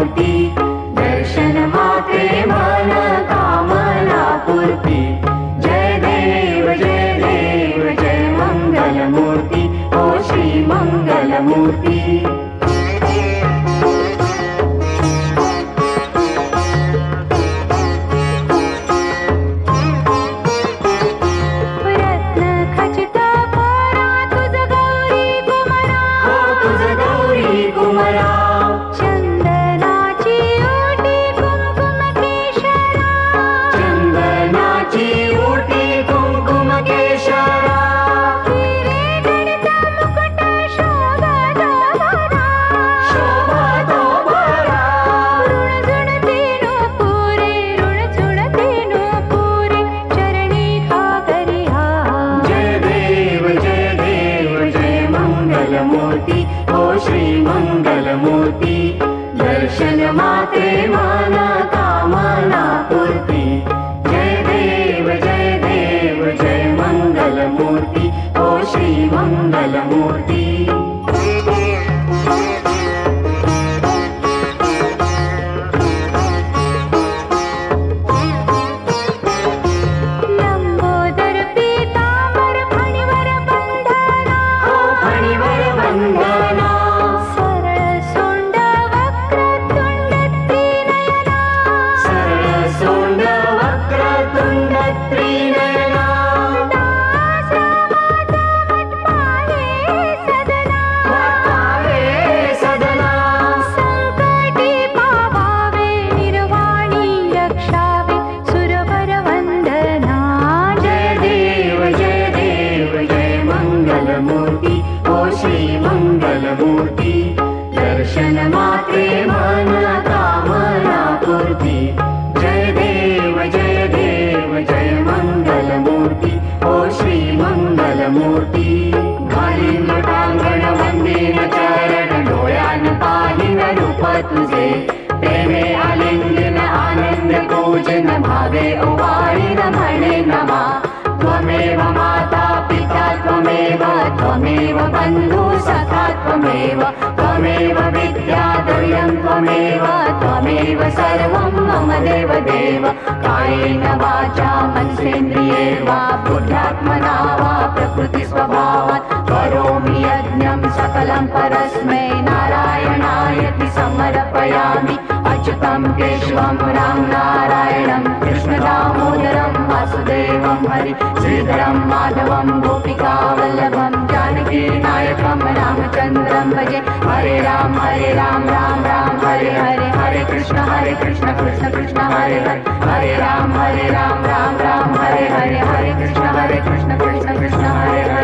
मूर्ती दर्शन मात्रे मन कामना पूर्ती जय देव जय मंगल मूर्ती ओ श्री मंगल मूर्ती मूर्ती दर्शन मात्रे मन कामना पूर्ती जय देव जय मंगल मूर्ती ओ श्री मंगल मूर्ती दर्शन मात्रे मन कामना पूर्ती जय देव जय मंगल मूर्ती ओ श्री मंगल मूर्ती घालीन लोटांगण वंदीन चरण डोळ्यान पाहिन रूप तुझे प्रेमे आलिंगन आनंद पूजन भावे ओवाळीन म्हणे नमा त्वमेव माता पिता त्वमेव बंधु सखा त्वमेव विद्या द्वयं त्वमेव सर्वं मम देव कायेन वाचा मनसेन्द्रिये वा बुद्ध्यात्मना वा प्रकृति स्वभावात् करोमि यज्ञं सकलं परस्मै नारायणायति समर्पयामि अच्युतं केशवं राम नारायणं कृष्ण दामोदरं वासुदेवं हरि श्रीधरं माधवं गोपिका वल्लभं जानकी नायकं रामचन्द्रं भजे हरे राम राम राम हरे हरे हरे कृष्ण कृष्ण कृष्ण हरे हरे राम राम राम हरे हरे हरे कृष्ण कृष्ण कृष्ण हरे हरे